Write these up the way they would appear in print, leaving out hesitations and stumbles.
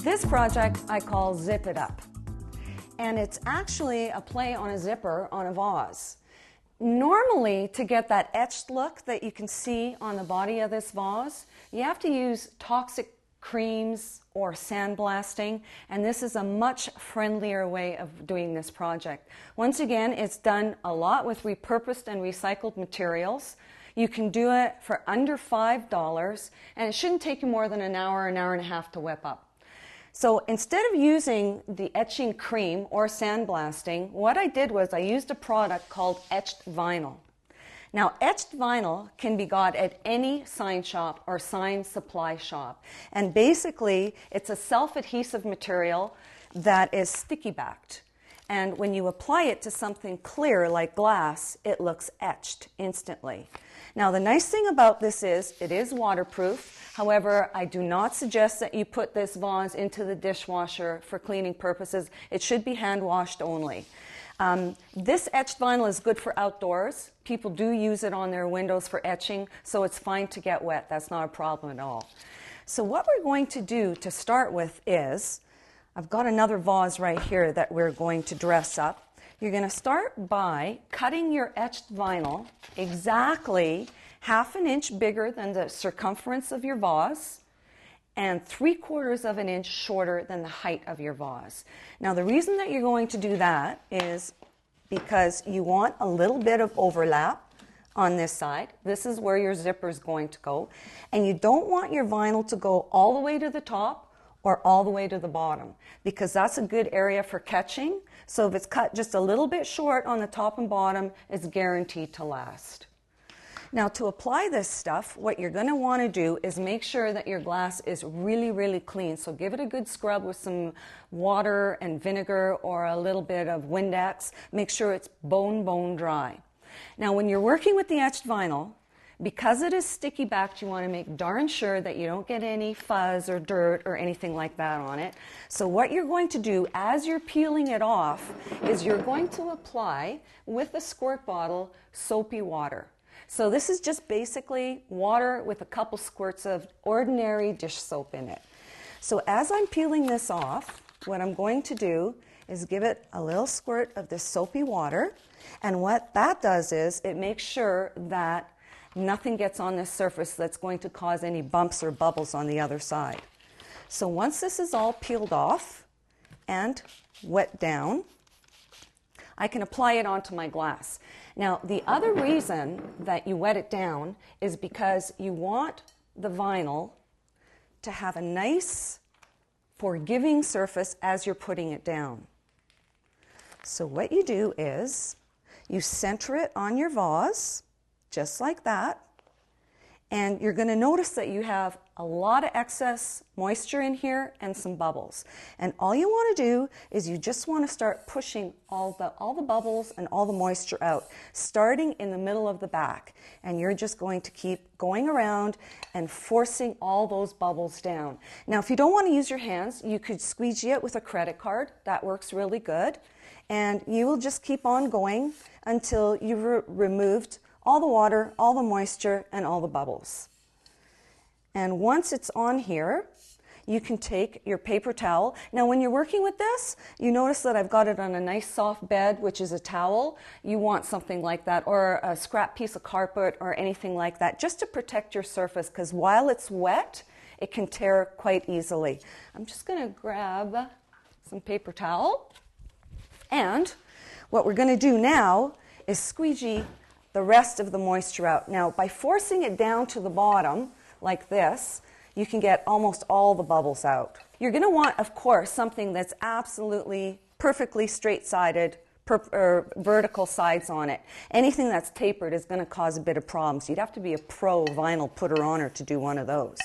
This project I call ZipItUp, and it's actually a play on a zipper on a vase. Normally, to get that etched look that you can see on the body of this vase, you have to use toxic creams or sandblasting, and this is a much friendlier way of doing this project. Once again, it's done a lot with repurposed and recycled materials. You can do it for under $5, and it shouldn't take you more than an hour and a half to whip up. So instead of using the etching cream or sandblasting, what I did was I used a product called etched vinyl. Now, etched vinyl can be got at any sign shop or sign supply shop. And basically, it's a self-adhesive material that is sticky-backed. And when you apply it to something clear like glass, it looks etched instantly. Now, the nice thing about this is it is waterproof. However, I do not suggest that you put this vase into the dishwasher for cleaning purposes. It should be hand washed only. This etched vinyl is good for outdoors. People do use it on their windows for etching, so it's fine to get wet. That's not a problem at all. So what we're going to do to start with is, I've got another vase right here that we're going to dress up. You're going to start by cutting your etched vinyl exactly 1/2 inch bigger than the circumference of your vase and 3/4 of an inch shorter than the height of your vase. Now, the reason that you're going to do that is because you want a little bit of overlap on this side. This is where your zipper is going to go. And you don't want your vinyl to go all the way to the top or all the way to the bottom, because that's a good area for catching. So if it's cut just a little bit short on the top and bottom, it's guaranteed to last. Now, to apply this stuff, what you're going to want to do is make sure that your glass is really, really clean. So give it a good scrub with some water and vinegar or a little bit of Windex. Make sure it's bone dry. Now, when you're working with the etched vinyl, because it is sticky backed, you want to make darn sure that you don't get any fuzz or dirt or anything like that on it. So what you're going to do as you're peeling it off is you're going to apply with a squirt bottle soapy water. So this is just basically water with a couple squirts of ordinary dish soap in it. So as I'm peeling this off, what I'm going to do is give it a little squirt of this soapy water. And what that does is it makes sure that nothing gets on this surface that's going to cause any bumps or bubbles on the other side. So once this is all peeled off and wet down, I can apply it onto my glass. Now, the other reason that you wet it down is because you want the vinyl to have a nice, forgiving surface as you're putting it down. So what you do is you center it on your vase, just like that, and you're going to notice that you have a lot of excess moisture in here and some bubbles. And all you want to do is you just want to start pushing all the bubbles and all the moisture out, starting in the middle of the back. And you're just going to keep going around and forcing all those bubbles down. Now, if you don't want to use your hands, you could squeegee it with a credit card. That works really good. And you will just keep on going until you've removed all the water, all the moisture, and all the bubbles. And once it's on here, you can take your paper towel. Now, when you're working with this, you notice that I've got it on a nice soft bed, which is a towel. You want something like that, or a scrap piece of carpet or anything like that, just to protect your surface, because while it's wet, it can tear quite easily. I'm just going to grab some paper towel. And what we're going to do now is squeegee the rest of the moisture out. Now, by forcing it down to the bottom, like this, you can get almost all the bubbles out. You're going to want, of course, something that's absolutely perfectly straight-sided, vertical sides on it. Anything that's tapered is going to cause a bit of problems. You'd have to be a pro vinyl putter-oner to do one of those.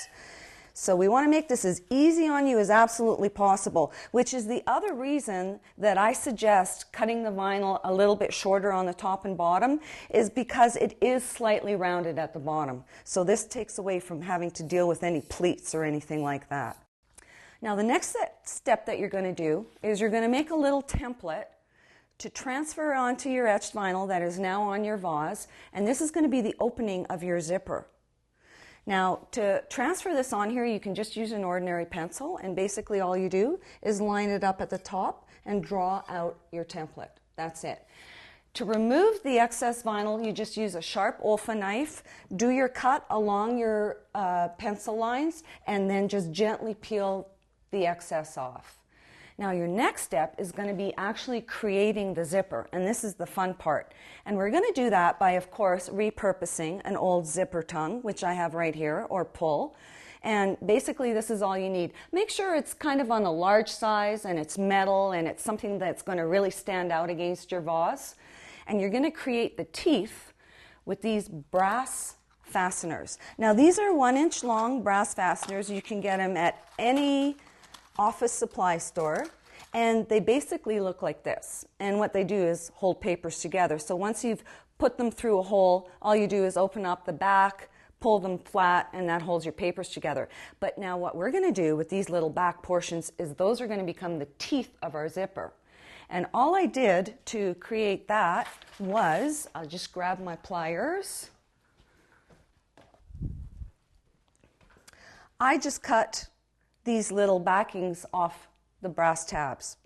So we want to make this as easy on you as absolutely possible, which is the other reason that I suggest cutting the vinyl a little bit shorter on the top and bottom, is because it is slightly rounded at the bottom. So this takes away from having to deal with any pleats or anything like that. Now, the next step that you're going to do is you're going to make a little template to transfer onto your etched vinyl that is now on your vase, and this is going to be the opening of your zipper. Now, to transfer this on here, you can just use an ordinary pencil, and basically all you do is line it up at the top and draw out your template. That's it. To remove the excess vinyl, you just use a sharp Olfa knife, do your cut along your pencil lines, and then just gently peel the excess off. Now your next step is going to be actually creating the zipper, and this is the fun part. And we're going to do that by, of course, repurposing an old zipper tongue, which I have right here, or pull. And basically this is all you need. Make sure it's kind of on a large size and it's metal and it's something that's going to really stand out against your vase. And you're going to create the teeth with these brass fasteners. Now these are 1-inch long brass fasteners. You can get them at any office supply store, and they basically look like this. And what they do is hold papers together. So once you've put them through a hole, all you do is open up the back, pull them flat, and that holds your papers together. But now what we're going to do with these little back portions is those are going to become the teeth of our zipper. And all I did to create that was, I'll just grab my pliers. I just cut these little backings off the brass tabs.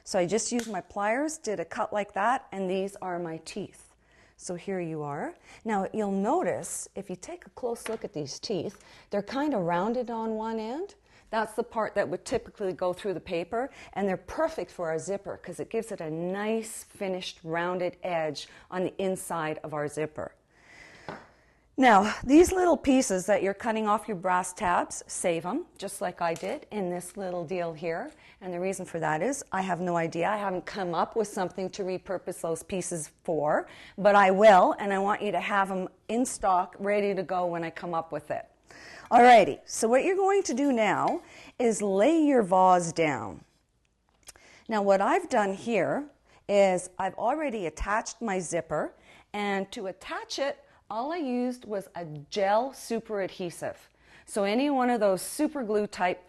So I just used my pliers, did a cut like that, and these are my teeth. So here you are. Now you'll notice, if you take a close look at these teeth, they're kind of rounded on one end. That's the part that would typically go through the paper, and they're perfect for our zipper because it gives it a nice finished rounded edge on the inside of our zipper. Now, these little pieces that you're cutting off your brass tabs, save them, just like I did in this little deal here. And the reason for that is I have no idea. I haven't come up with something to repurpose those pieces for, but I will, and I want you to have them in stock, ready to go when I come up with it. Alrighty, so what you're going to do now is lay your vase down. Now, what I've done here is I've already attached my zipper, and to attach it, all I used was a gel super adhesive. So any one of those super glue type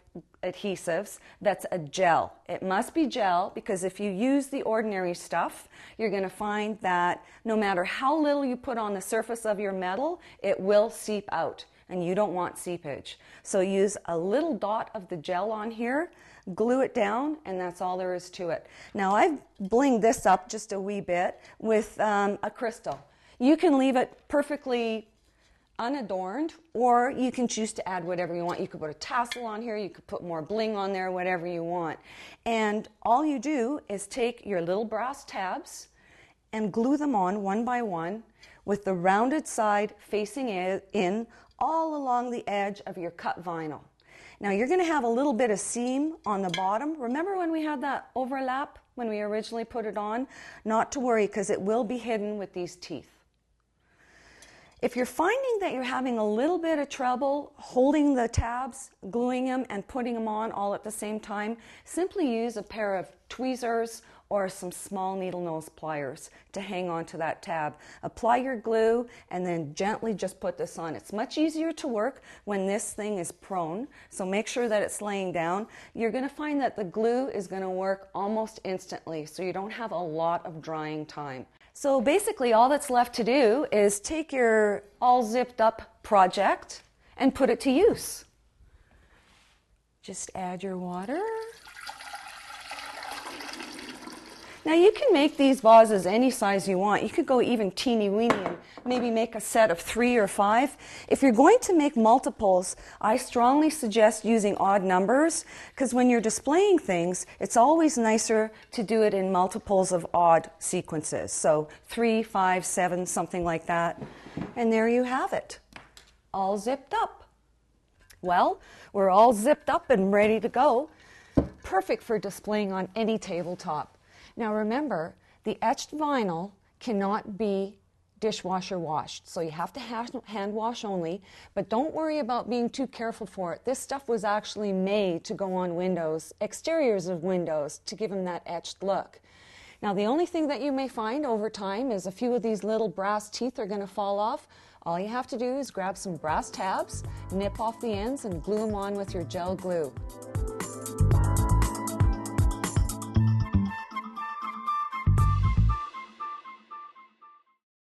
adhesives that's a gel. It must be gel because if you use the ordinary stuff, you're going to find that no matter how little you put on the surface of your metal, it will seep out, and you don't want seepage. So use a little dot of the gel on here, glue it down, and that's all there is to it. Now I've blinged this up just a wee bit with a crystal. You can leave it perfectly unadorned, or you can choose to add whatever you want. You could put a tassel on here, you could put more bling on there, whatever you want. And all you do is take your little brass tabs and glue them on one by one with the rounded side facing in all along the edge of your cut vinyl. Now you're going to have a little bit of seam on the bottom. Remember when we had that overlap when we originally put it on? Not to worry, because it will be hidden with these teeth. If you're finding that you're having a little bit of trouble holding the tabs, gluing them, and putting them on all at the same time, simply use a pair of tweezers or some small needle nose pliers to hang on to that tab. Apply your glue and then gently just put this on. It's much easier to work when this thing is prone, so make sure that it's laying down. You're going to find that the glue is going to work almost instantly, so you don't have a lot of drying time. So basically all that's left to do is take your all zipped up project and put it to use. Just add your water. Now you can make these vases any size you want. You could go even teeny weeny and maybe make a set of 3 or 5. If you're going to make multiples, I strongly suggest using odd numbers, because when you're displaying things, it's always nicer to do it in multiples of odd sequences. So 3, 5, 7, something like that. And there you have it, all zipped up. Well, we're all zipped up and ready to go. Perfect for displaying on any tabletop. Now remember, the etched vinyl cannot be dishwasher washed, so you have to hand wash only, but don't worry about being too careful for it. This stuff was actually made to go on windows, exteriors of windows, to give them that etched look. Now the only thing that you may find over time is a few of these little brass teeth are going to fall off. All you have to do is grab some brass tabs, nip off the ends, and glue them on with your gel glue.